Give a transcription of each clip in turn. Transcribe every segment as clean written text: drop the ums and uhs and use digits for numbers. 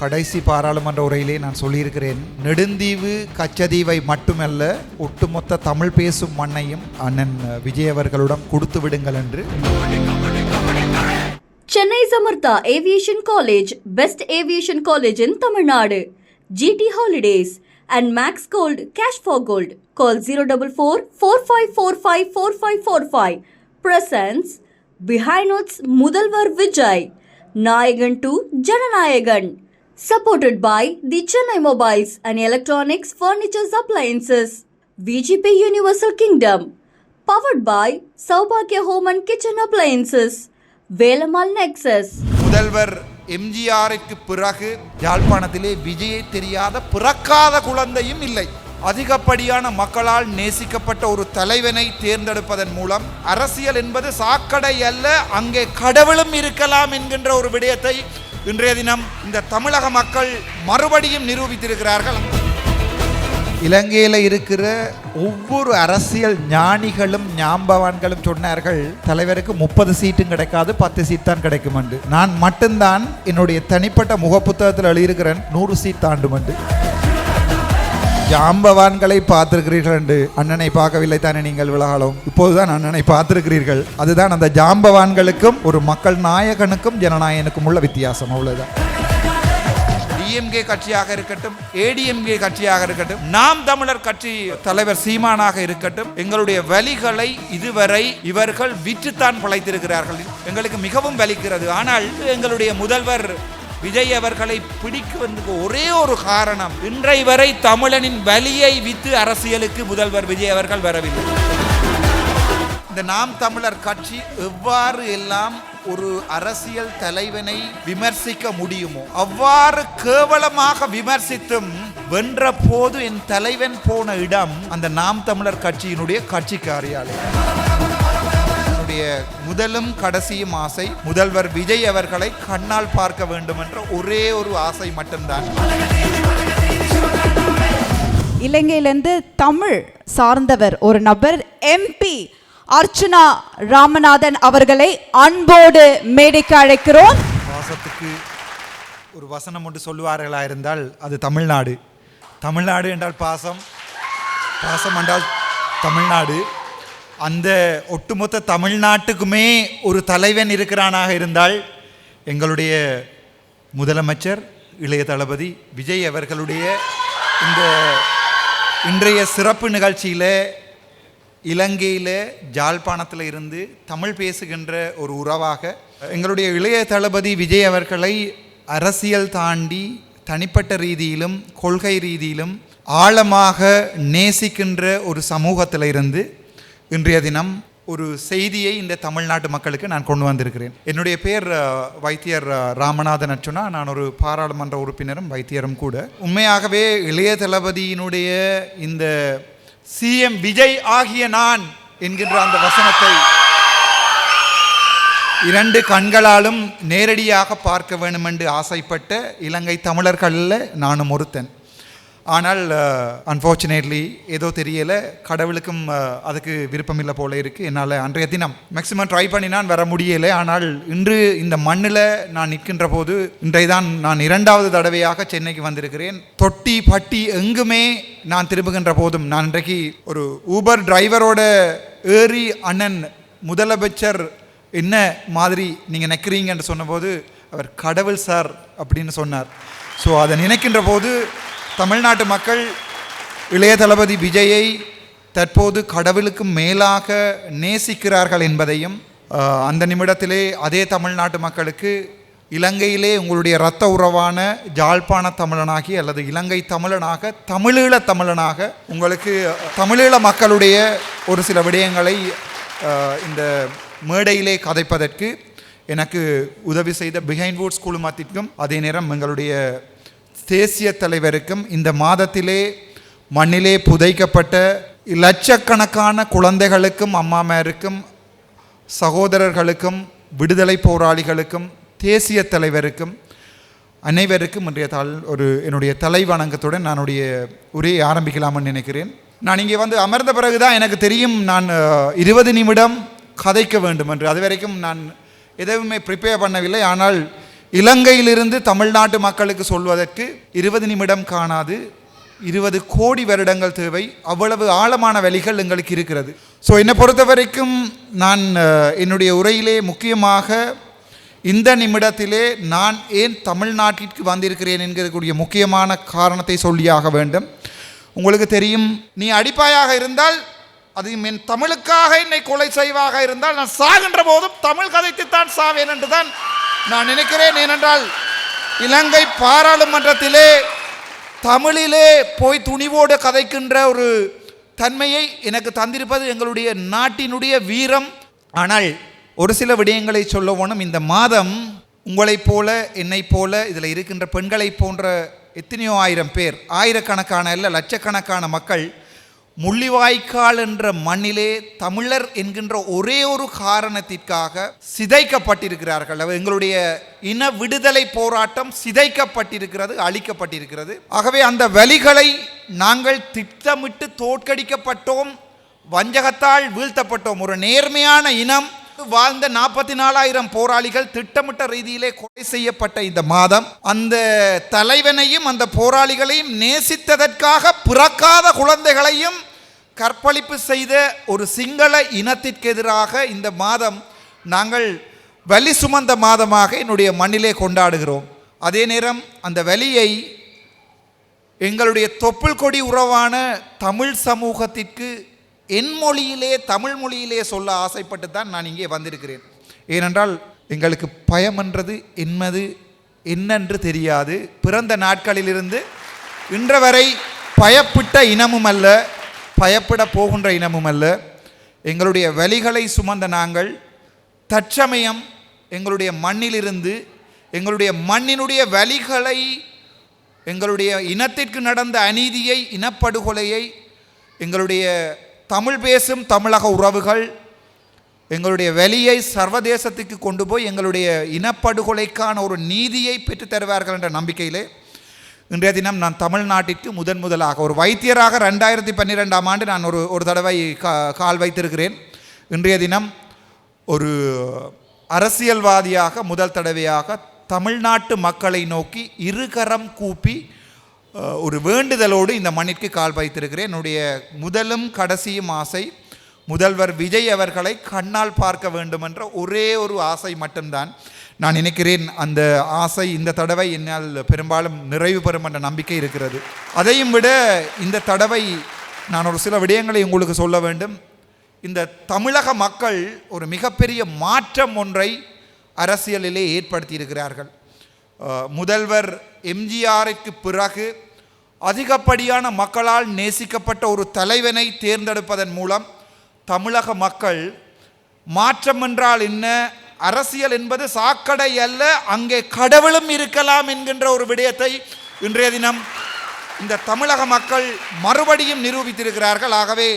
கடைசி பாராளுமன்ற உரையிலே நான் சொல்லியிருக்கிறேன், நெடுந்தீவு கச்சதீவை மட்டுமல்ல ஒட்டுமொத்த தமிழ் பேசும் மண்ணையும் அண்ணன் விஜய் அவர்களிடம் கொடுத்து விடுங்கள் என்று. Chennai Samartha Aviation College, best aviation college in Tamil Nadu. GT Holidays and Max Gold Cash for Gold. Call 044-4545-4545. Presents Behind Notes Mudalvar Vijay. Nayagan to Jananayagan. Supported by the Chennai Mobiles and Electronics Furniture Appliances. VGP Universal Kingdom. Powered by Saubhagya Home and Kitchen Appliances. Velamal Nexus. முதல்வர் எம்ஜிஆருக்கு பிறகு யாழ்ப்பாணத்திலே விஜயை தெரியாத பிறக்காத குழந்தையும் இல்லை. அதிகப்படியான மக்களால் நேசிக்கப்பட்ட ஒரு தலைவனை தேர்ந்தெடுப்பதன் மூலம் அரசியல் என்பது சாக்கடை அல்ல, அங்கே கடவுளும் இருக்கலாம் என்கின்ற ஒரு விடயத்தை இன்றைய தினம் இந்த தமிழக மக்கள் மறுபடியும் நிரூபித்திருக்கிறார்கள். இலங்கையில் இருக்கிற ஒவ்வொரு அரசியல் ஞானிகளும் ஞாபகவான்களும் சொன்னார்கள், தலைவருக்கு 30 சீட்டும் கிடைக்காது, 10 சீட் தான் கிடைக்கும் என்று. நான் மட்டும்தான் என்னுடைய தனிப்பட்ட முகப்புத்தகத்தில் எழுதியிருக்கிறேன் 100 சீட் தாண்டும் என்று. ஜாம்பவான்களை பார்த்திருக்கிறீர்கள் என்று. அண்ணனை பார்க்கவில்லை தானே நீங்கள் விலகாலும், இப்போதுதான் அண்ணனை பார்த்திருக்கிறீர்கள். அதுதான் அந்த ஜாம்பவான்களுக்கும் ஒரு மக்கள் நாயகனுக்கும் ஜனநாயகனுக்கும் உள்ள வித்தியாசம், அவ்வளவுதான். டிஎம்கே கட்சியாக இருக்கட்டும், ஏடிஎம்கே கட்சியாக இருக்கட்டும், நாம் தமிழர் கட்சி தலைவர் சீமானாக இருக்கட்டும், எங்களுடைய வலிகளை இதுவரை இவர்கள் விற்றுத்தான் பிழைத்திருக்கிறார்கள். எங்களுக்கு மிகவும் வலிக்கிறது. ஆனால் எங்களுடைய முதல்வர் விஜய் அவர்களை பிடிக்குவதற்கு ஒரே ஒரு காரணம், இன்றை வரை தமிழனின் வலியை வித்து அரசியலுக்கு முதல்வர் விஜய் அவர்கள் வரவில்லை. இந்த நாம் தமிழர் கட்சி எவ்வாறு எல்லாம் ஒரு அரசியல் தலைவனை விமர்சிக்க முடியுமோ அவ்வாறு கேவலமாக விமர்சித்தும் வென்ற போது என் தலைவன் போன இடம் அந்த நாம் தமிழர் கட்சியினுடைய கட்சி காரியாலயம். முதலும் கடைசியும் ஆசை முதல்வர் விஜய் அவர்களை கண்ணால் பார்க்க வேண்டும் என்ற ஒரே ஒரு ஆசை மட்டும்தான். இலங்கையிலிருந்து தமிழ் சார்ந்தவர் ஒரு நபர் எம்பி அர்ச்சுனா ராமநாதன் அவர்களை அன்போடு மேடைக்கு அழைக்கிறோம். பாசத்துக்கு ஒரு வசனம் ஒன்று சொல்லுவார்களா இருந்தால் அது தமிழ்நாடு. தமிழ்நாடு என்றால் பாசம், பாசம் என்றால் தமிழ்நாடு. அந்த ஒட்டுமொத்த தமிழ்நாட்டுக்குமே ஒரு தலைவன் இருக்கிறானாக இருந்தால் எங்களுடைய முதலமைச்சர் இளைய தளபதி விஜய் அவர்களுடைய இந்த இன்றைய சிறப்பு நிகழ்ச்சியில் இலங்கையில் ஜாழ்ப்பாணத்தில் இருந்து தமிழ் பேசுகின்ற ஒரு உறவாக எங்களுடைய இளைய தளபதி விஜய் அவர்களை அரசியல் தாண்டி தனிப்பட்ட ரீதியிலும் கொள்கை ரீதியிலும் ஆழமாக நேசிக்கின்ற ஒரு சமூகத்தில் இருந்து இன்றைய தினம் ஒரு செய்தியை இந்த தமிழ்நாட்டு மக்களுக்கு நான் கொண்டு வந்திருக்கிறேன். என்னுடைய பேர் வைத்தியர் ராமநாதன் அர்ச்சுனா. நான் ஒரு பாராளுமன்ற உறுப்பினரும் வைத்தியரும் கூட. உண்மையாகவே இளைய தளபதியினுடைய இந்த சிஎம் விஜய் ஆகிய நான் என்கின்ற அந்த வசனத்தை 2 கண்களாலும் நேரடியாக பார்க்க வேண்டும் என்று ஆசைப்பட்ட இலங்கை தமிழர்களில் நானும் ஒருத்தன். ஆனால் அன்ஃபார்ச்சுனேட்லி ஏதோ தெரியலை, கடவுளுக்கும் அதுக்கு விருப்பமில்லை போல இருக்குது. என்னால் அன்றைய தினம் மேக்ஸிமம் ட்ரை பண்ணி நான் வர முடியலை. ஆனால் இன்று இந்த மண்ணில் நான் நிற்கின்ற போது இன்றைய தான் நான் 2வது தடவையாக சென்னைக்கு வந்திருக்கிறேன். தொட்டி பட்டி எங்குமே நான் திரும்புகின்ற போதும் நான் இன்றைக்கு ஒரு ஊபர் டிரைவரோட ஏறி அண்ணன் முதலமைச்சர் என்ன மாதிரி நீங்கள் நிற்கிறீங்கன்னு சொன்னபோது அவர் கடவுள் சார் அப்படின்னு சொன்னார். ஸோ அதை நினைக்கின்ற போது தமிழ்நாட்டு மக்கள் இளைய தளபதி விஜயை தற்போது கடவுளுக்கு மேலாக நேசிக்கிறார்கள் என்பதையும், அந்த நிமிடத்திலே அதே தமிழ்நாட்டு மக்களுக்கு இலங்கையிலே உங்களுடைய இரத்த உறவான ஜாழ்ப்பாண தமிழனாகி அல்லது இலங்கை தமிழனாக தமிழீழ தமிழனாக உங்களுக்கு தமிழீழ மக்களுடைய ஒரு சில விடயங்களை இந்த மேடையிலே கதைப்பதற்கு எனக்கு உதவி செய்த பிஹைண்ட் வுட்ஸ் குழுமத்திற்கும் அதே நேரம் எங்களுடைய தேசிய தலைவருக்கும் இந்த மாதத்திலே மண்ணிலே புதைக்கப்பட்ட லட்சக்கணக்கான குழந்தைகளுக்கும் அம்மாமாருக்கும் சகோதரர்களுக்கும் விடுதலை போராளிகளுக்கும் தேசிய தலைவருக்கும் அனைவருக்கும் இன்றைய என்னுடைய தலை வணக்கத்துடன் நானுடைய உரையை ஆரம்பிக்கலாம்னு நினைக்கிறேன். நான் இங்கே வந்து அமர்ந்த பிறகுதான் எனக்கு தெரியும் நான் 20 நிமிடம் கதைக்க வேண்டும் என்று. அது வரைக்கும் நான் எதுவுமே ப்ரிப்பேர் பண்ணவில்லை. ஆனால் இலங்கையிலிருந்து தமிழ்நாட்டு மக்களுக்கு சொல்வதற்கு 20 நிமிடம் காணாது 20 கோடி வருடங்கள் தேவை. அவ்வளவு ஆழமான வழிகள் எங்களுக்கு இருக்கிறது. ஸோ என்னை பொறுத்த வரைக்கும் நான் என்னுடைய உரையிலே முக்கியமாக இந்த நிமிடத்திலே நான் ஏன் தமிழ்நாட்டிற்கு வந்திருக்கிறேன் என்கிறக்கூடிய முக்கியமான காரணத்தை சொல்லியாக வேண்டும். உங்களுக்கு தெரியும், நீ அடிப்பாயாக இருந்தால் அது என் தமிழுக்காக என்னை கொலை செய்வாக இருந்தால் நான் சாகின்ற போதும் தமிழ் கதைத்துத்தான் சாவேன் என்று தான் நான் நினைக்கிறேன். ஏனென்றால் இலங்கை பாராளுமன்றத்திலே தமிழிலே போய் துணிவோடு கதைக்கின்ற ஒரு தன்மையை எனக்கு தந்திருப்பது எங்களுடைய நாட்டினுடைய வீரம். ஆனால் ஒரு சில விடயங்களை சொல்ல வேணும். இந்த மாதம் உங்களைப் போல என்னைப் போல இதில் இருக்கின்ற பெண்களைப் போன்ற எத்தனையோ ஆயிரம் பேர், ஆயிரக்கணக்கான அல்ல லட்சக்கணக்கான மக்கள் முள்ளிவாய்க்கால் என்ற மண்ணிலே தமிழர் என்கின்ற ஒரே ஒரு காரணத்திற்காக சிதைக்கப்பட்டிருக்கிறார்கள். எங்களுடைய இன விடுதலை போராட்டம் சிதைக்கப்பட்டிருக்கிறது, அழிக்கப்பட்டிருக்கிறது. ஆகவே அந்த வலிகளை நாங்கள் திட்டமிட்டு தோற்கடிக்கப்பட்டோம், வஞ்சகத்தால் வீழ்த்தப்பட்டோம். ஒரு நேர்மையான இனம் வாழ்ந்த 44,000 போராளிகள் திட்டமிட்ட ரீதியிலே கொலை செய்யப்பட்ட இந்த மாதம், அந்த தலைவனையும் அந்த போராளிகளையும் நேசித்ததற்காக பிறக்காத குழந்தைகளையும் கற்பழிப்பு செய்த ஒரு சிங்கள இனத்திற்கு எதிராக இந்த மாதம் நாங்கள் வலி சுமந்த மாதமாக என்னுடைய மண்ணிலே கொண்டாடுகிறோம். அதே நேரம் அந்த வலியை எங்களுடைய தொப்புள் கொடி உறவான தமிழ் சமூகத்திற்கு என் மொழியிலே தமிழ் மொழியிலே சொல்ல ஆசைப்பட்டு தான் நான் இங்கே வந்திருக்கிறேன். ஏனென்றால் எங்களுக்கு பயம் என்றது என்னென்று தெரியாது. பிறந்த நாட்களிலிருந்து இன்று வரை பயப்பட்ட இனமும் அல்ல, பயப்பட போகின்ற இனமும் அல்ல. எங்களுடைய வலிகளை சுமந்த நாங்கள் தற்சமயம் எங்களுடைய மண்ணிலிருந்து எங்களுடைய மண்ணினுடைய வலிகளை, எங்களுடைய இனத்திற்கு நடந்த அநீதியை, இனப்படுகொலையை எங்களுடைய தமிழ் பேசும் தமிழக உறவுகள் எங்களுடைய வெளியை சர்வதேசத்துக்கு கொண்டு போய் எங்களுடைய இனப்படுகொலைக்கான ஒரு நீதியை பெற்றுத் தருவார்கள் என்ற நம்பிக்கையிலே இன்றைய தினம் நான் தமிழ்நாட்டிற்கு முதலாக ஒரு வைத்தியராக 2012ஆம் ஆண்டு நான் ஒரு தடவை கால் வைத்திருக்கிறேன். இன்றைய தினம் ஒரு அரசியல்வாதியாக முதல் தடவையாக தமிழ்நாட்டு மக்களை நோக்கி இருகரம் கூப்பி ஒரு வேண்டுதலோடு இந்த மண்ணிற்கு கால் வைத்திருக்கிறேன். என்னுடைய முதலும் கடைசியும் ஆசை முதல்வர் விஜய் அவர்களை கண்ணால் பார்க்க வேண்டும் என்ற ஒரே ஒரு ஆசை மட்டும்தான். நான் நினைக்கிறேன் அந்த ஆசை இந்த தடவை என்னால் பெரும்பாலும் நிறைவு பெறும் என்ற நம்பிக்கை இருக்கிறது. அதையும் விட இந்த தடவை நான் ஒரு சில விடயங்களை உங்களுக்கு சொல்ல வேண்டும். இந்த தமிழக மக்கள் ஒரு மிகப்பெரிய மாற்றம் ஒன்றை அரசியலிலே ஏற்படுத்தி இருக்கிறார்கள். முதல்வர் எம்ஜிஆருக்கு பிறகு அதிகப்படியான மக்களால் நேசிக்கப்பட்ட ஒரு தலைவனை தேர்ந்தெடுப்பதன் மூலம் தமிழக மக்கள் மாற்றம் என்றால் என்ன, அரசியல் என்பது சாக்கடை அல்ல, அங்கே கடவுளும் இருக்கலாம் என்கின்ற ஒரு விடயத்தை இன்றைய தினம் இந்த தமிழக மக்கள் மறுபடியும் நிரூபித்திருக்கிறார்கள். ஆகவே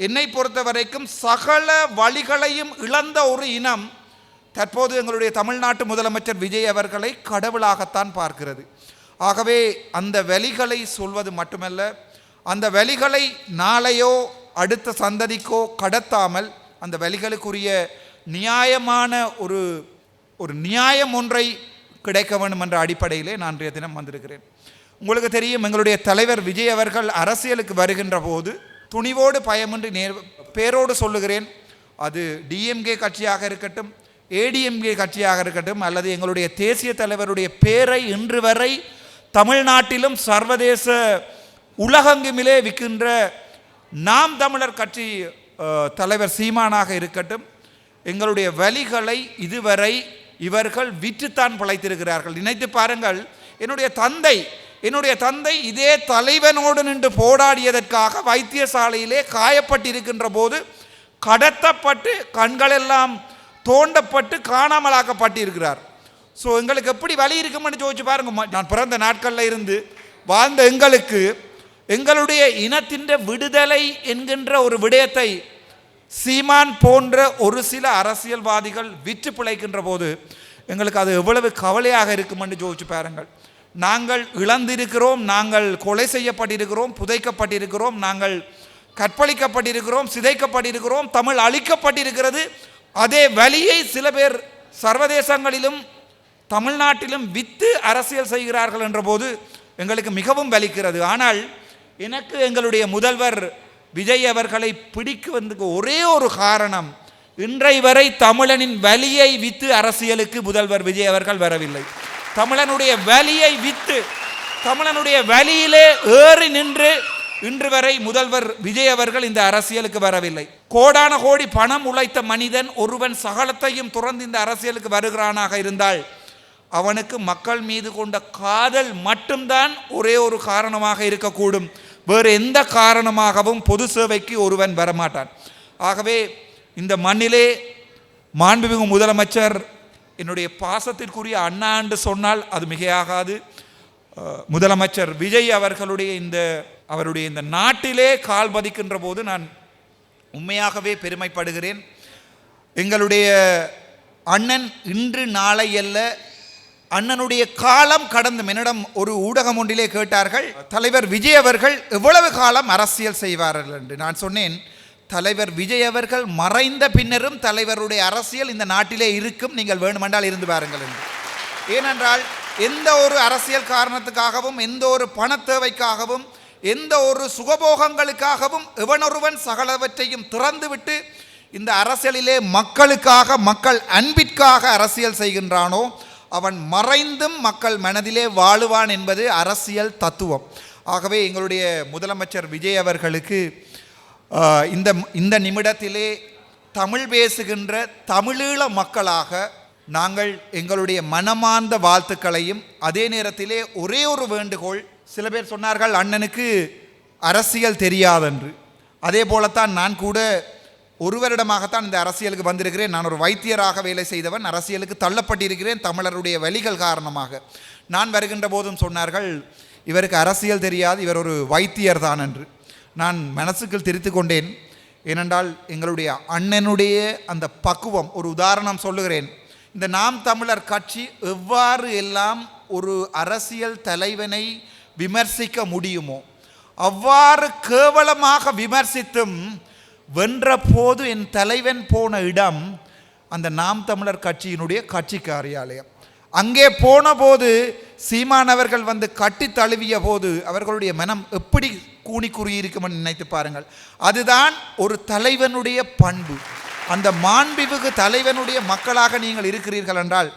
என்னை பொறுத்த வரைக்கும் சகல வழிகளையும் இழந்த ஒரு இனம் தற்போது எங்களுடைய தமிழ்நாட்டு முதலமைச்சர் விஜய் அவர்களை கடவுளாகத்தான் பார்க்கிறது. ஆகவே அந்த வலிகளை சொல்வது மட்டுமல்ல, அந்த வலிகளை நாளையோ அடுத்த சந்ததிக்கோ கடத்தாமல் அந்த வலிகளுக்குரிய நியாயமான ஒரு நியாயம் ஒன்றை கிடைக்க வேண்டும் என்ற அடிப்படையிலே நான் இன்றைய தினம் வந்திருக்கிறேன். உங்களுக்கு தெரியும், எங்களுடைய தலைவர் விஜய் அவர்கள் அரசியலுக்கு வருகின்ற போது துணிவோடு பயமின்றி பேரோடு சொல்லுகிறேன், அது டிஎம்கே கட்சியாக இருக்கட்டும், ஏடிஎம்கே கட்சியாக இருக்கட்டும், அல்லது எங்களுடைய தேசிய தலைவருடைய பேரை இன்று வரை தமிழ்நாட்டிலும் சர்வதேச உலகெங்குமிலே விற்கின்ற நாம் தமிழர் கட்சி தலைவர் சீமானாக இருக்கட்டும், எங்களுடைய வலிகளை இதுவரை இவர்கள் விற்றுத்தான் பிழைத்திருக்கிறார்கள். நினைத்து பாருங்கள், என்னுடைய தந்தை இதே தலைவனோடு நின்று போராடியதற்காக வைத்தியசாலையிலே காயப்பட்டிருக்கின்ற போது கடத்தப்பட்டு கண்களெல்லாம் தோண்டப்பட்டு காணாமலாக்கப்பட்டிருக்கிறார். ஸோ எங்களுக்கு எப்படி வலி இருக்குமென்னு யோசிச்சு பாருங்க. நான் பிறந்த நாட்களில் இருந்து வாழ்ந்த எங்களுக்கு எங்களுடைய இனத்தின் விடுதலை என்கின்ற ஒரு விடயத்தை சீமான் போன்ற ஒரு சில அரசியல்வாதிகள் விற்று பிழைக்கின்ற போது எங்களுக்கு அது எவ்வளவு கவலையாக இருக்குமென்று யோசிச்சு பாருங்கள். நாங்கள் இழந்திருக்கிறோம், நாங்கள் கொலை செய்யப்பட்டிருக்கிறோம், புதைக்கப்பட்டிருக்கிறோம், நாங்கள் கற்பழிக்கப்பட்டிருக்கிறோம், சிதைக்கப்பட்டிருக்கிறோம், தமிழ் அழிக்கப்பட்டிருக்கிறது. அதே வலியை சில பேர் சர்வதேசங்களிலும் தமிழ்நாட்டிலும் வித்து அரசியல் செய்கிறார்கள் என்ற போது எங்களுக்கு மிகவும் வலிக்கிறது. ஆனால் எனக்கு எங்களுடைய முதல்வர் விஜய் அவர்களை பிடிக்குவதற்கு ஒரே ஒரு காரணம், இன்றை வரை தமிழனின் வலியை வித்து அரசியலுக்கு முதல்வர் விஜய் அவர்கள் வரவில்லை. தமிழனுடைய வலியை வித்து, தமிழனுடைய வலியிலே ஏறி நின்று இன்று வரை முதல்வர் விஜய் அவர்கள் இந்த அரசியலுக்கு வரவில்லை. கோடான கோடி பணம் உழைத்த மனிதன் ஒருவன் சகலத்தையும் துறந்து இந்த அரசியலுக்கு வருகிறானாக இருந்தால் அவனுக்கு மக்கள் மீது கொண்ட காதல் மட்டும்தான் ஒரே ஒரு காரணமாக இருக்கக்கூடும். வேறு எந்த காரணமாகவும் பொது சேவைக்கு ஒருவன் வரமாட்டான். ஆகவே இந்த மண்ணிலே மாண்புமிகு முதலமைச்சர் என்னுடைய பாசத்திற்குரிய அண்ணா என்று சொன்னால் அது மிகையாகாது. முதலமைச்சர் விஜய் அவருடைய இந்த நாட்டிலே கால் பதிக்கின்ற போது நான் உண்மையாகவே பெருமைப்படுகிறேன். எங்களுடைய அண்ணன் இன்று நாளை அல்ல, அண்ணனுடைய காலம் கடந்து. என்னிடம் ஒரு ஊடகம் ஒன்றிலே கேட்டார்கள், தலைவர் விஜய் அவர்கள் எவ்வளவு காலம் அரசியல் செய்வார்கள் என்று. நான் சொன்னேன், தலைவர் விஜய் அவர்கள் மறைந்த பின்னரும் தலைவருடைய அரசியல் இந்த நாட்டிலே இருக்கும், நீங்கள் வேண்டுமென்றால் இருந்து பாருங்கள் என்று. ஏனென்றால் எந்த ஒரு அரசியல் காரணத்துக்காகவும், எந்த ஒரு பண தேவைக்காகவும், எந்த ஒரு சுகபோகங்களுக்காகவும் எவனொருவன் சகலவற்றையும் திறந்துவிட்டு இந்த அரசியலிலே மக்களுக்காக, மக்கள் அன்பிற்காக அரசியல் செய்கின்றானோ அவன் மறைந்தும் மக்கள் மனதிலே வாழுவான் என்பது அரசியல் தத்துவம். ஆகவே எங்களுடைய முதலமைச்சர் விஜய் அவர்களுக்கு இந்த நிமிடத்திலே தமிழ் பேசுகின்ற தமிழீழ மக்களாக நாங்கள் எங்களுடைய மனமார்ந்த வாழ்த்துக்களையும், அதே நேரத்திலே ஒரே ஒரு வேண்டுகோள். சில பேர் சொன்னார்கள் அண்ணனுக்கு அரசியல் தெரியாதென்று. அதே போலத்தான் நான் கூட ஒரு வருடமாகத்தான் இந்த அரசியலுக்கு வந்திருக்கிறேன். நான் ஒரு வைத்தியராக வேலை செய்தவன், அரசியலுக்கு தள்ளப்பட்டிருக்கிறேன் தமிழருடைய வழிகள் காரணமாக. நான் வருகின்ற போதும் சொன்னார்கள் இவருக்கு அரசியல் தெரியாது, இவர் ஒரு வைத்தியர் தான் என்று. நான் மனசுக்குள் திரித்து கொண்டேன். ஏனென்றால் எங்களுடைய அண்ணனுடைய அந்த பக்குவம், ஒரு உதாரணம் சொல்லுகிறேன். இந்த நாம் தமிழர் கட்சி எவ்வாறு எல்லாம் ஒரு அரசியல் தலைவனை விமர்சிக்க முடியுமோ அவ்வாறு கேவலமாக விமர்சித்தும் வென்ற போது என் தலைவன் போன இடம் அந்த நாம் தமிழர் கட்சியினுடைய கட்சி காரியாலயம். அங்கே போன போது சீமானவர்கள் வந்து கட்டி தழுவிய போது அவர்களுடைய மனம் எப்படி கூனி குறியிருக்கும் நினைத்து பாருங்கள். அதுதான் ஒரு தலைவனுடைய பண்பு. அந்த மாண்புமிகு தலைவனுடைய மக்களாக நீங்கள் இருக்கிறீர்கள் என்றால்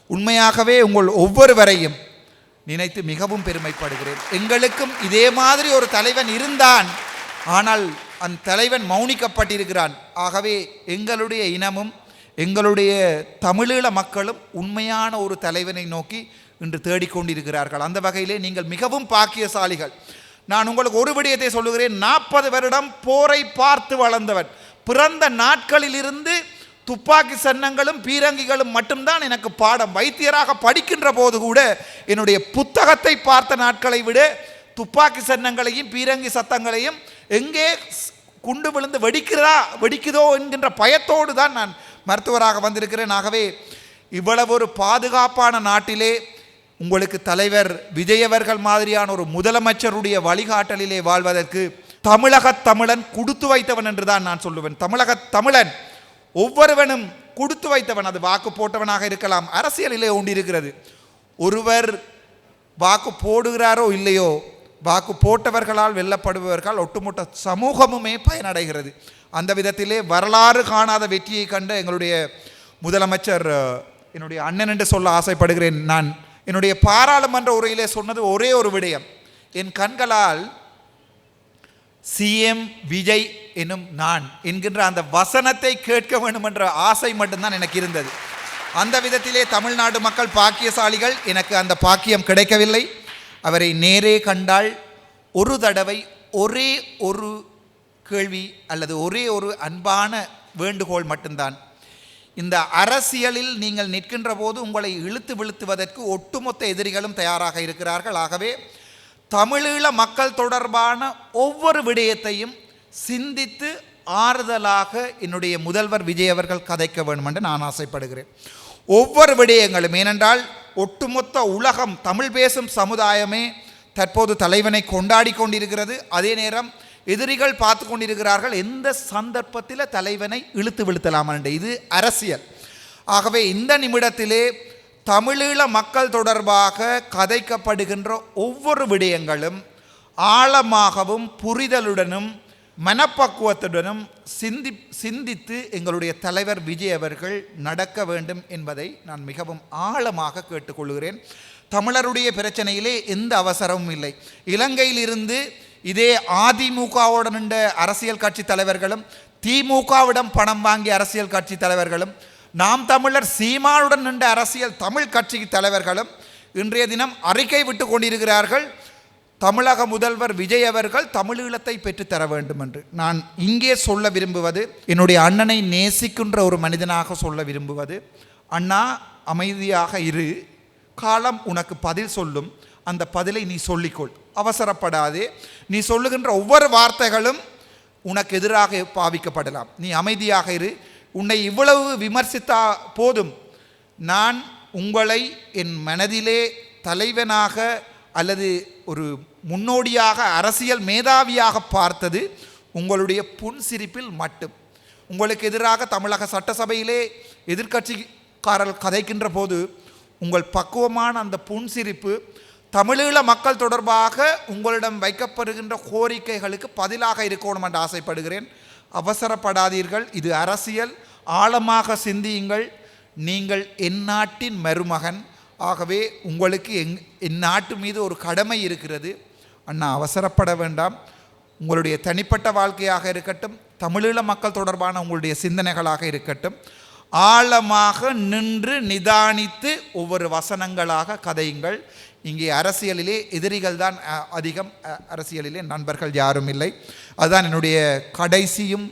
உண்மையாகவே உங்கள் ஒவ்வொருவரையும் நினைத்து மிகவும் பெருமைப்படுகிறேன். எங்களுக்கும் இதே மாதிரி ஒரு தலைவன் இருந்தான், ஆனால் அந்த தலைவன் மௌனிக்கப்பட்டிருக்கிறான். ஆகவே எங்களுடைய இனமும் எங்களுடைய தமிழீழ மக்களும் உண்மையான ஒரு தலைவனை நோக்கி இன்று தேடிக்கொண்டிருக்கிறார்கள். அந்த வகையிலே நீங்கள் மிகவும் பாக்கியசாலிகள். நான் உங்களுக்கு ஒரு விடயத்தை சொல்லுகிறேன். 40 வருடம் போரை பார்த்து வளர்ந்தவன். பிறந்த நாட்களிலிருந்து துப்பாக்கி சன்னங்களும் பீரங்கிகளும் மட்டும்தான் எனக்கு பாடம். வைத்தியராக படிக்கின்ற போது கூட என்னுடைய புத்தகத்தை பார்த்த நாட்களை விட துப்பாக்கி சன்னங்களையும் பீரங்கி சத்தங்களையும், எங்கே குண்டு விழுந்து வெடிக்குதோ என்கின்ற பயத்தோடு தான் நான் மருத்துவராக வந்திருக்கிறேன். ஆகவே இவ்வளவு ஒரு பாதுகாப்பான நாட்டிலே உங்களுக்கு தலைவர் விஜய் அவர்கள் மாதிரியான ஒரு முதலமைச்சருடைய வழிகாட்டலிலே வாழ்வதற்கு தமிழகத் தமிழன் கொடுத்து வைத்தவன் என்று தான் நான் சொல்லுவேன். தமிழகத் தமிழன் ஒவ்வொருவனும் கொடுத்து வைத்தவன். அது வாக்கு போட்டவனாக இருக்கலாம். அரசியலிலே ஒன்று இருக்கிறது, ஒருவர் வாக்கு போடுகிறாரோ இல்லையோ, வாக்கு போட்டவர்களால் வெல்லப்படுபவர்கள் ஒட்டுமொத்த சமூகமுமே பயனடைகிறது. அந்த விதத்திலே வரலாறு காணாத வெற்றியை கண்ட எங்களுடைய முதலமைச்சர் என்னுடைய அண்ணன் என்று சொல்ல ஆசைப்படுகிறேன். நான் என்னுடைய பாராளுமன்ற உரையிலே சொன்னது ஒரே ஒரு விடயம், என் கண்களால் சிஎம் விஜய் எனும் நான் என்கின்ற அந்த வசனத்தை கேட்க வேண்டும் என்ற ஆசை மட்டும்தான் எனக்கு இருந்தது. அந்த விதத்திலே தமிழ்நாடு மக்கள் பாக்கியசாலிகள். எனக்கு அந்த பாக்கியம் கிடைக்கவில்லை. அவரை நேரே கண்டால் ஒரு தடவை ஒரே ஒரு கேள்வி அல்லது ஒரே ஒரு அன்பான வேண்டுகோள் மட்டும்தான். இந்த அரசியலில் நீங்கள் நிற்கின்ற போது உங்களை இழுத்து வீழ்த்துவதற்கு ஒட்டுமொத்த எதிரிகளும் தயாராக இருக்கிறார்கள். ஆகவே தமிழீழ மக்கள் தொடர்பான ஒவ்வொரு விடயத்தையும் சிந்தித்து ஆறுதலாக என்னுடைய முதல்வர் விஜய் அவர்கள் கதைக்க வேண்டும் என்று நான் ஆசைப்படுகிறேன். ஒவ்வொரு விடயங்களும், ஏனென்றால் ஒட்டுமொத்த உலகம், தமிழ் பேசும் சமுதாயமே தற்போது தலைவனை கொண்டாடி கொண்டிருக்கிறது. அதே நேரம் எதிரிகள் பார்த்து கொண்டிருக்கிறார்கள், எந்த சந்தர்ப்பத்தில் தலைவனை இழுத்து வீழ்த்தலாம் என்று. இது அரசியல். ஆகவே இந்த நிமிடத்திலே தமிழீழ மக்கள் தொடர்பாக கதைக்கப்படுகின்ற ஒவ்வொரு விடயங்களும் ஆழமாகவும் புரிதலுடனும் மனப்பக்குவத்துடனும் சிந்தித்து எங்களுடைய தலைவர் விஜய் அவர்கள் நடக்க வேண்டும் என்பதை நான் மிகவும் ஆழமாக கேட்டுக்கொள்கிறேன். தமிழருடைய பிரச்சனையிலே எந்த அவசரமும் இல்லை. இலங்கையிலிருந்து இதே அதிமுகவுடன் நின்ற அரசியல் கட்சி தலைவர்களும் திமுகவிடம் பணம் வாங்கிய அரசியல் கட்சி தலைவர்களும் நாம் தமிழர் சீமானுடன் நின்ற அரசியல் தமிழ் கட்சி தலைவர்களும் இன்றைய தினம் அறிக்கை விட்டு கொண்டிருக்கிறார்கள். தமிழக முதல்வர் விஜய் அவர்கள் தமிழீழத்தை பெற்றுத்தர வேண்டும் என்று. நான் இங்கே சொல்ல விரும்புவது, என்னுடைய அண்ணனை நேசிக்கின்ற ஒரு மனிதனாக சொல்ல விரும்புவது, அண்ணா அமைதியாக இரு, காலம் உனக்கு பதில் சொல்லும், அந்த பதிலை நீ சொல்லிக்கொள், அவசரப்படாதே. நீ சொல்லுகின்ற ஒவ்வொரு வார்த்தைகளும் உனக்கு எதிராக பாவிக்கப்படலாம். நீ அமைதியாக இரு. உன்னை இவ்வளவு விமர்சித்தா போதும். நான் உங்களை என் மனதிலே தலைவனாக அல்லது ஒரு முன்னோடியாக அரசியல் மேதாவியாக பார்த்தது உங்களுடைய புன்சிரிப்பில் மட்டும். உங்களுக்கு எதிராக தமிழக சட்டசபையிலே எதிர்க்கட்சிக்காரர்கள் கதைக்கின்ற போது உங்கள் பக்குவமான அந்த புன்சிரிப்பு தமிழீழ மக்கள் தொடர்பாக உங்களிடம் வைக்கப்படுகின்ற கோரிக்கைகளுக்கு பதிலாக இருக்கணும் என்று ஆசைப்படுகிறேன். அவசரப்படாதீர்கள், இது அரசியல், ஆழமாக சிந்தியுங்கள். நீங்கள் என் நாட்டின் மருமகன், ஆகவே உங்களுக்கு என் நாட்டு மீது ஒரு கடமை இருக்கிறது. அண்ணா அவசரப்பட வேண்டாம். உங்களுடைய தனிப்பட்ட வாழ்க்கையாக இருக்கட்டும், தமிழீழ மக்கள் தொடர்பான உங்களுடைய சிந்தனைகளாக இருக்கட்டும், ஆழமாக நின்று நிதானித்து ஒவ்வொரு வசனங்களாக கதையுங்கள். இங்கே அரசியலிலே எதிரிகள் தான் அதிகம், அரசியலிலே நண்பர்கள் யாரும் இல்லை. அதுதான் என்னுடைய கடைசியும்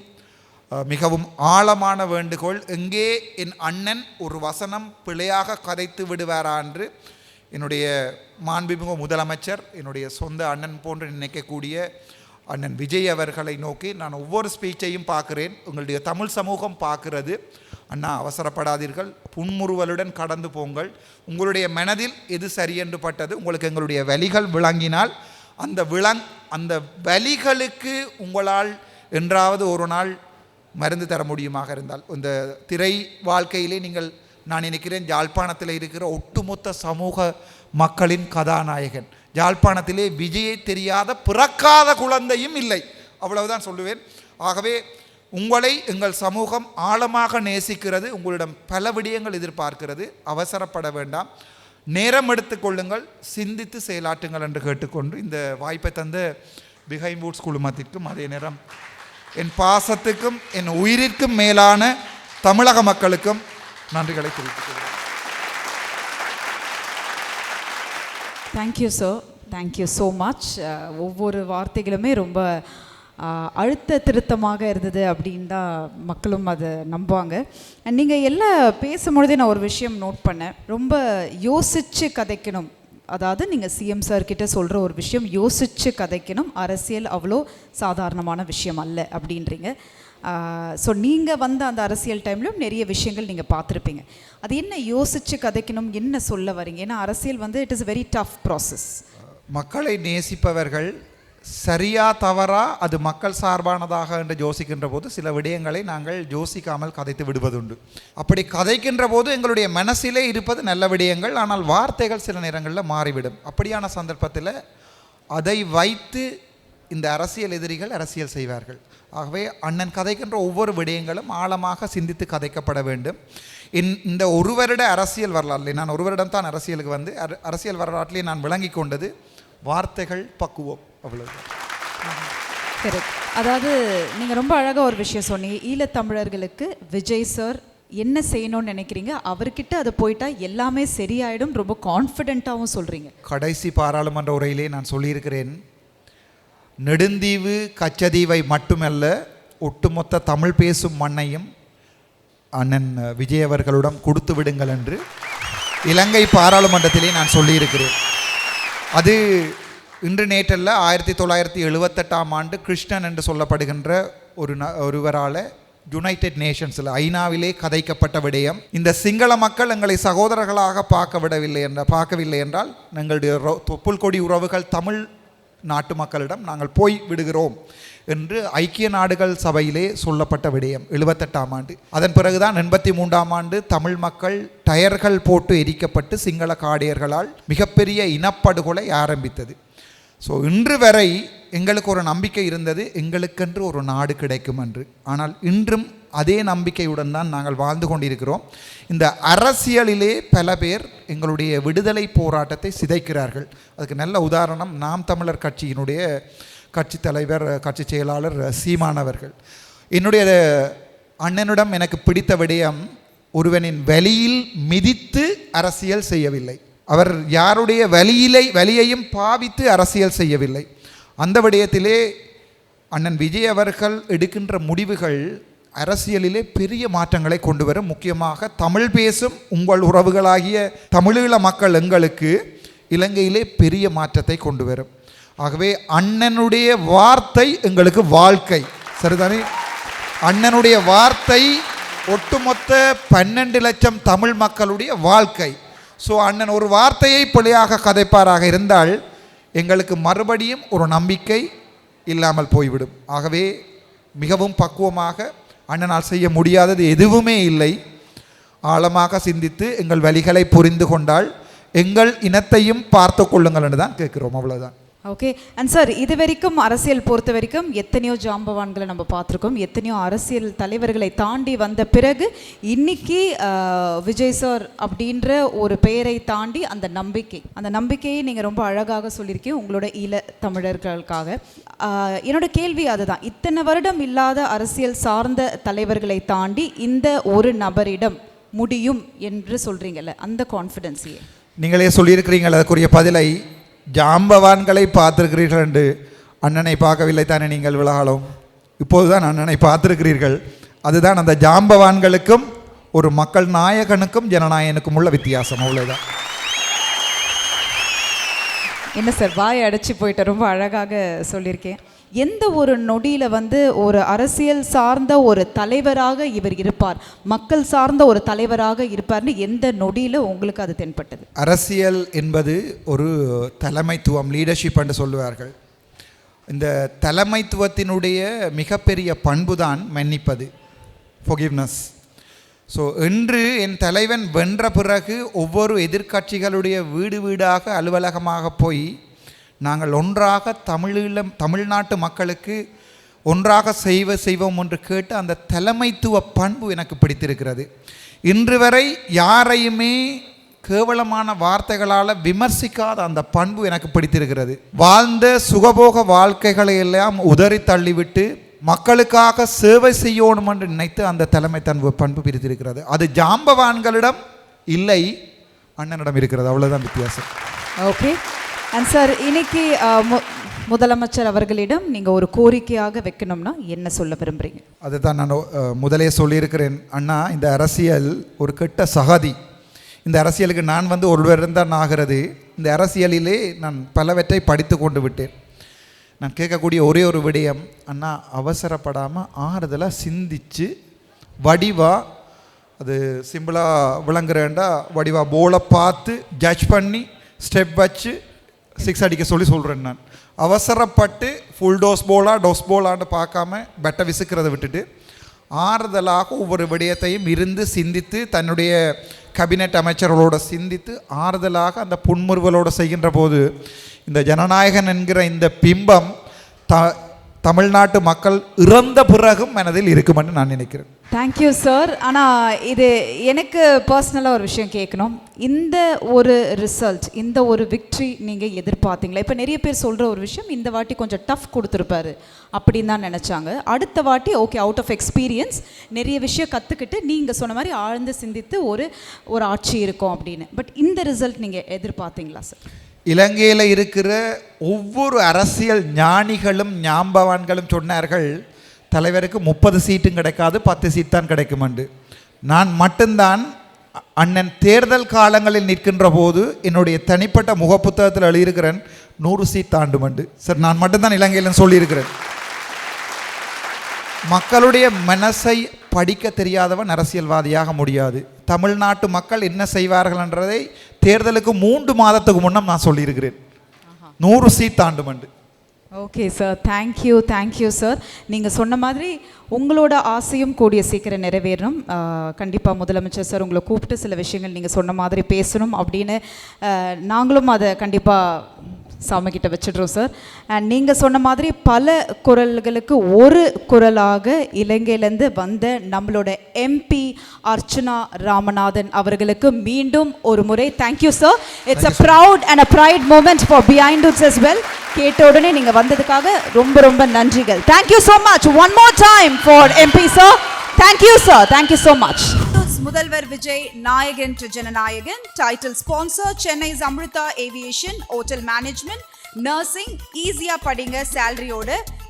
மிகவும் ஆழமான வேண்டுகோள். எங்கே என் அண்ணன் ஒரு வசனம் பிழையாக கதைத்து விடுவாரா என்று என்னுடைய மாண்புமிகு முதலமைச்சர், என்னுடைய சொந்த அண்ணன் போன்று நினைக்கக்கூடிய அண்ணன் விஜய் அவர்களை நோக்கி நான் ஒவ்வொரு ஸ்பீச்சையும் பார்க்குறேன். உங்களுடைய தமிழ் சமூகம் பார்க்கிறது. அண்ணா அவசரப்படாதீர்கள், புன்முறுவலுடன் கடந்து போங்கள். உங்களுடைய மனதில் எது சரியென்று பட்டது, உங்களுக்கு எங்களுடைய வலிகள் விளங்கினால் அந்த வலிகளுக்கு உங்களால் என்றாவது ஒரு நாள் மருந்து தர முடியுமாக இருந்தால், இந்த திரை வாழ்க்கையிலே நீங்கள், நான் நினைக்கிறேன் யாழ்ப்பாணத்தில் இருக்கிற ஒட்டுமொத்த சமூக மக்களின் கதாநாயகன். யாழ்ப்பாணத்திலே விஜயை தெரியாத பிறக்காத குழந்தையும் இல்லை, அவ்வளவுதான் சொல்லுவேன். ஆகவே உங்களை எங்கள் சமூகம் ஆழமாக நேசிக்கிறது, உங்களிடம் பல விடயங்கள் எதிர்பார்க்கிறது. அவசரப்பட வேண்டாம், நேரம் எடுத்துக்கொள்ளுங்கள், சிந்தித்து செயலாற்றுங்கள் என்று கேட்டுக்கொண்டு இந்த வாய்ப்பை தந்த பிஹைண்ட் வுட்ஸ் குழுமத்திற்கும், அதே நேரம் என் பாசத்துக்கும் என் உயிரிற்கும் மேலான தமிழக மக்களுக்கும் நன்றிகளை தெரிவித்துக் கொள்கிறேன். Thank you sir, thank you so much. ஒவ்வொரு வார்த்தைகளுமே ரொம்ப அழுத்த திருத்தமாக இருந்தது அப்படின்னு தான் மக்களும் அதை நம்புவாங்க. நீங்கள் எல்லாம் பேசும்பொழுதே நான் ஒரு விஷயம் நோட் பண்ணேன், ரொம்ப யோசித்து கதைக்கணும். அதாவது நீங்கள் சிஎம் சார் கிட்ட சொல்கிற ஒரு விஷயம் யோசித்து கதைக்கணும், அரசியல் அவ்வளோ சாதாரணமான விஷயம் அல்ல அப்படின்றீங்க. ஸோ நீங்கள் வந்த அந்த அரசியல் டைம்லையும் நிறைய விஷயங்கள் நீங்கள் பார்த்துருப்பீங்க. அது என்ன யோசித்து கதைக்கணும், என்ன சொல்ல வரீங்க? ஏன்னா அரசியல் வந்து it is very tough process. மக்களை நேசிப்பவர்கள் சரியா தவறா அது மக்கள் சார்பானதாக என்று யோசிக்கின்ற போது சில விடயங்களை நாங்கள் யோசிக்காமல் கதைத்து விடுவதுண்டு. அப்படி கதைக்கின்ற போது எங்களுடைய மனசிலே இருப்பது நல்ல விடயங்கள், ஆனால் வார்த்தைகள் சில நேரங்களில் மாறிவிடும். அப்படியான சந்தர்ப்பத்தில் அதை வைத்து இந்த அரசியல் எதிரிகள் அரசியல் செய்வார்கள். ஆகவே அண்ணன் கதைக்கின்ற ஒவ்வொரு விடயங்களும் ஆழமாக சிந்தித்து கதைக்கப்பட வேண்டும். இந்த ஒரு வருட அரசியல் வரலாற்றிலே, நான் ஒரு வருடம் தான் அரசியலுக்கு வந்து அரசியல் வரலாற்றிலே நான் விளங்கி கொண்டது வார்த்தைகள் பக்குவம், அவ்வளவு. சரி, அதாவது நீங்கள் ரொம்ப அழகாக ஒரு விஷயம் சொன்னீங்க. ஈழத்தமிழர்களுக்கு விஜய் சார் என்ன செய்யணும்னு நினைக்கிறீங்க, அவர்கிட்ட அது போயிட்டா எல்லாமே சரியாயிடும், ரொம்ப கான்ஃபிடென்ட்டாகவும் சொல்கிறீங்க. கடைசி பாராளுமன்ற உரையிலே நான் சொல்லியிருக்கிறேன், நெடுந்தீவு கச்சதீவை மட்டுமல்ல ஒட்டுமொத்த தமிழ் பேசும் மண்ணையும் அண்ணன் விஜய் அவர்களிடம் கொடுத்து விடுங்கள் என்று இலங்கை பாராளுமன்றத்திலே நான் சொல்லியிருக்கிறேன். அது இன்று நேற்றல்ல, 1978ஆம் ஆண்டு கிருஷ்ணன் என்று சொல்லப்படுகின்ற ஒருவரால் யுனைடெட் நேஷன்ஸில் ஐநாவிலே கதைக்கப்பட்ட விடயம். இந்த சிங்கள மக்கள் எங்களை சகோதரர்களாக பார்க்கவில்லை என்றால் எங்களுடைய புல்கொடி உறவுகள் தமிழ் நாட்டு மக்களிடம் நாங்கள் போய் விடுகிறோம் என்று ஐக்கிய நாடுகள் சபையிலே சொல்லப்பட்ட விடயம் 78ஆம் ஆண்டு. அதன் பிறகுதான் 83ஆம் ஆண்டு தமிழ் மக்கள் டயர்கள் போட்டு எரிக்கப்பட்டு சிங்கள காடையர்களால் மிகப்பெரிய இனப்படுகொலை ஆரம்பித்தது. ஸோ இன்று வரை எங்களுக்கு ஒரு நம்பிக்கை இருந்தது, எங்களுக்கென்று ஒரு நாடு கிடைக்கும் என்று. ஆனால் இன்றும் அதே நம்பிக்கையுடன் தான் நாங்கள் வாழ்ந்து கொண்டிருக்கிறோம். இந்த அரசியலிலே பல பேர் எங்களுடைய விடுதலை போராட்டத்தை சிதைக்கிறார்கள். அதுக்கு நல்ல உதாரணம் நாம் தமிழர் கட்சியினுடைய கட்சி தலைவர், கட்சி செயலாளர் சீமான் அவர்கள். என்னுடைய அண்ணனிடம் எனக்கு பிடித்த விடயம், ஒருவனின் வலியில் மிதித்து அரசியல் செய்யவில்லை, அவர் யாருடைய வலியையும் பாவித்து அரசியல் செய்யவில்லை. அந்த விடயத்திலே அண்ணன் விஜய் அவர்கள் எடுக்கின்ற முடிவுகள் அரசியலிலே பெரிய மாற்றங்களை கொண்டு வரும். முக்கியமாக தமிழ் பேசும் உங்கள் உறவுகளாகிய தமிழீழ மக்கள் எங்களுக்கு இலங்கையிலே பெரிய மாற்றத்தை கொண்டு வரும். ஆகவே அண்ணனுடைய வார்த்தை எங்களுக்கு வாழ்க்கை. சரிதானே? அண்ணனுடைய வார்த்தை ஒட்டுமொத்த 12 லட்சம் தமிழ் மக்களுடைய வாழ்க்கை. ஸோ அண்ணன் ஒரு வார்த்தையை பிழையாக கதைப்பாராக இருந்தால் எங்களுக்கு மறுபடியும் ஒரு நம்பிக்கை இல்லாமல் போய்விடும். ஆகவே மிகவும் பக்குவமாக அண்ணனால் செய்ய முடியாதது எதுவுமே இல்லை, ஆழமாக சிந்தித்து எங்கள் வழிகளை புரிந்து கொண்டால் எங்கள் இனத்தையும் பார்த்து கொள்ளுங்கள் என்று தான் கேட்குறோம். அவ்வளோதான். ஓகே. அண்ட் சார், இது வரைக்கும் அரசியல் பொறுத்த வரைக்கும் எத்தனையோ ஜாம்பவான்களை நம்ம பார்த்துருக்கோம், எத்தனையோ அரசியல் தலைவர்களை தாண்டி வந்த பிறகு இன்னைக்கு விஜய் சார் அப்படின்ற ஒரு பெயரை தாண்டி அந்த நம்பிக்கையை நீங்கள் ரொம்ப அழகாக சொல்லியிருக்கீங்க உங்களோட ஈழ தமிழர்களுக்காக. என்னோட கேள்வி அதுதான், இத்தனை வருடம் இல்லாத அரசியல் சார்ந்த தலைவர்களை தாண்டி இந்த ஒரு நபரிடம் முடியும் என்று சொல்கிறீங்கல்ல, அந்த கான்ஃபிடென்ஸையே நீங்களே சொல்லியிருக்கிறீங்கள். அதுக்குரிய பதிலை ஜாம்பவான்களை பார்த்திருக்கிறீர்கள் என்று அண்ணனை பார்க்கவில்லை தானே நீங்கள் விலகாலும்? இப்போதுதான் அண்ணனை பார்த்திருக்கிறீர்கள். அதுதான் அந்த ஜாம்பவான்களுக்கும் ஒரு மக்கள் நாயகனுக்கும் ஜனநாயகனுக்கும் உள்ள வித்தியாசம். அவ்வளோதான். என்ன சார், வாய் அடைச்சி போயிட்டு ரொம்ப அழகாக சொல்லியிருக்கேன். எந்த ஒரு நொடியில் ஒரு அரசியல் சார்ந்த ஒரு தலைவராக இவர் இருப்பார், மக்கள் சார்ந்த ஒரு தலைவராக இருப்பார்னு எந்த நொடியில் உங்களுக்கு அது தென்பட்டது? அரசியல் என்பது ஒரு தலைமைத்துவம், லீடர்ஷிப் என்று சொல்லுவார்கள். இந்த தலைமைத்துவத்தினுடைய மிகப்பெரிய பண்பு தான் மன்னிப்பது, ஃபொகிவ்னஸ். ஸோ இன்று என் தலைவன் வென்ற பிறகு ஒவ்வொரு எதிர்க்கட்சிகளுடைய வீடு வீடாக அலுவலகமாக போய் நாங்கள் ஒன்றாக தமிழ்நாட்டு மக்களுக்கு ஒன்றாக செய்வோம் என்று கேட்டு அந்த தலைமைத்துவ பண்பு எனக்கு பிடித்திருக்கிறது. இன்று வரை யாரையுமே கேவலமான வார்த்தைகளால் விமர்சிக்காத அந்த பண்பு எனக்கு பிடித்திருக்கிறது. வாழ்ந்த சுகபோக வாழ்க்கைகளை எல்லாம் உதறி தள்ளிவிட்டு மக்களுக்காக சேவை செய்யணும் என்று நினைத்து அந்த தலைமை பண்பு பிரித்திருக்கிறது. அது ஜாம்பவான்களிடம் இல்லை, அண்ணனிடம் இருக்கிறது. அவ்வளோதான் வித்தியாசம். ஓகே. அண்ட் சார், இன்னைக்கு முதலமைச்சர் அவர்களிடம் நீங்கள் ஒரு கோரிக்கையாக வைக்கணும்னா என்ன சொல்ல விரும்புகிறீங்க? அதுதான் நான் முதலே சொல்லியிருக்கிறேன். அண்ணா, இந்த அரசியல் ஒரு கெட்ட சகதி. இந்த அரசியலுக்கு நான் ஒரு வருடம் தான் ஆகிறது. இந்த அரசியலிலே நான் பலவற்றை படித்து கொண்டு விட்டேன். நான் கேட்கக்கூடிய ஒரே ஒரு விடயம், அண்ணா அவசரப்படாமல் ஆறுதலாக சிந்திச்சு வடிவா, அது சிம்பிளாக விளங்குறேன்டா வடிவா போலை பார்த்து ஜட்ஜ் பண்ணி ஸ்டெப் வச்சு 6 அடிக்க சொல்கிறேன். நான் அவசரப்பட்டு ஃபுல் டோஸ் போலான்னு பார்க்காம பெட்டை விசுக்கிறத விட்டுட்டு ஆறுதலாக ஒவ்வொரு விடயத்தையும் இருந்து சிந்தித்து தன்னுடைய கேபினெட் அமைச்சர்களோடு சிந்தித்து ஆறுதலாக அந்த புன்முறுவலோடு செய்கின்ற போது இந்த ஜனநாயகன் என்கிற இந்த பிம்பம் தமிழ்நாட்டு மக்கள் இறந்த பிறகும் மனதில் இருக்கும் என்று நான் நினைக்கிறேன். Thank you sir. ஆனால் இது எனக்கு பர்சனலாக ஒரு விஷயம் கேட்கணும். இந்த ஒரு ரிசல்ட், இந்த ஒரு விக்ட்ரி நீங்கள் எதிர்பார்த்தீங்களா? இப்போ நிறைய பேர் சொல்கிற ஒரு விஷயம், இந்த வாட்டி கொஞ்சம் டஃப் கொடுத்துருப்பாரு அப்படின்னு தான் நினச்சாங்க. அடுத்த வாட்டி ஓகே, அவுட் ஆஃப் எக்ஸ்பீரியன்ஸ் நிறைய விஷயம் கற்றுக்கிட்டு நீங்கள் சொன்ன மாதிரி ஆழ்ந்து சிந்தித்து ஒரு ஆட்சி இருக்கும் அப்படின்னு. பட் இந்த ரிசல்ட் நீங்கள் எதிர்பார்த்தீங்களா சார்? இலங்கையில் இருக்கிற ஒவ்வொரு அரசியல் ஞானிகளும் ஞாம்பவான்களும் சொன்னார்கள், தலைவருக்கு 30 சீட்டும் கிடைக்காது, 10 சீட் தான் கிடைக்குமெண்டு. நான் மட்டும்தான் அண்ணன் தேர்தல் காலங்களில் நிற்கின்ற போது என்னுடைய தனிப்பட்ட முகப்புத்தகத்தில் எழுதியிருக்கிறேன் 100 சீட் தாண்டுமெண்டு. சார், நான் மட்டும்தான் இலங்கையில் சொல்லியிருக்கிறேன். மக்களுடைய மனசை படிக்க தெரியாதவன் அரசியல்வாதியாக முடியாது. தமிழ்நாட்டு மக்கள் என்ன செய்வார்கள் என்றதை தேர்தலுக்கு 3 மாதத்துக்கு முன்னம் நான் சொல்லியிருக்கிறேன். 100 சீட் தாண்டுமெண்டு. Okay sir, thank you sir. நீங்கள் சொன்ன மாதிரி உங்களோட ஆசையும் கூடிய சீக்கிரம் நிறைவேறணும். கண்டிப்பாக முதலமைச்சர் சார் உங்களை கூப்பிட்டு சில விஷயங்கள் நீங்கள் சொன்ன மாதிரி பேசணும் அப்படின்னு நாங்களும் அதை கண்டிப்பாக சாமிக்கிட்ட வச்சிடுறோம் சார். அண்ட் நீங்கள் சொன்ன மாதிரி பல குரல்களுக்கு ஒரு குரலாக இலங்கையிலேருந்து வந்த நம்மளோட எம்பி அர்ச்சனா ராமநாதன் அவர்களுக்கு மீண்டும் ஒரு முறை thank you sir. It's a proud and a bright moment for behind it's as well. கேட்ட உடனே நீங்கள் வந்ததுக்காக ரொம்ப ரொம்ப நன்றிகள். Thank you so much. One more time for MP sir. Thank you sir. Thank you so much. முதல்வர் Vijay Nayagan to Jananayagan. Title sponsor சென்னை's Amirtha aviation, hotel management, nursing, ஈஸியா படிங்க சேலரியோட,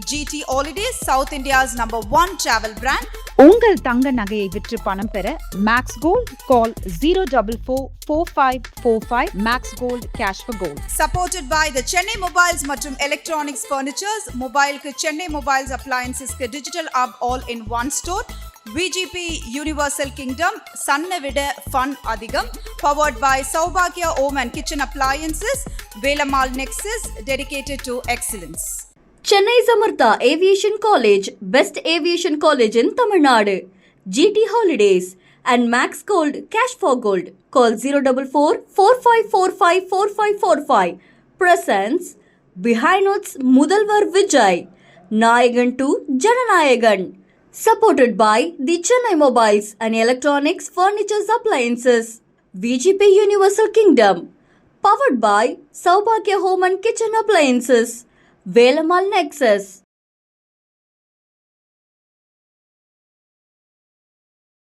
GT holidays, South India's number 1 travel brand. உங்கள் தங்க நகையை விற்று பணம் பெற maths gold, call 0444545 max gold, cash for gold. Supported by the Chennai mobiles மற்றும் எலக்ட்ரானிக்ஸ் ஃபர்னிச்சர்ஸ். மொபைலுக்கு சென்னை மொபைல்ஸ் அப்ளையன்சஸ்க்கு digital hub all in one store. VGP Universal Kingdom, சன்னை விட ஃபன் அதிகம். பவர்ட் பை சௌபாகியா home and kitchen appliances, Velammal Nexus, dedicated to excellence. Chennai's Amartha Aviation College, best aviation college in Tamil Nadu. GT Holidays and Max Gold, Cash for Gold. Call 044-4545-4545. Presents Behind Notes Mudalvar Vijay, Nayagan to Jananayagan. Supported by the Chennai Mobiles and Electronics Furniture Appliances. VGP Universal Kingdom. Powered by Saubhagya Home and Kitchen Appliances. Velammal Nexus.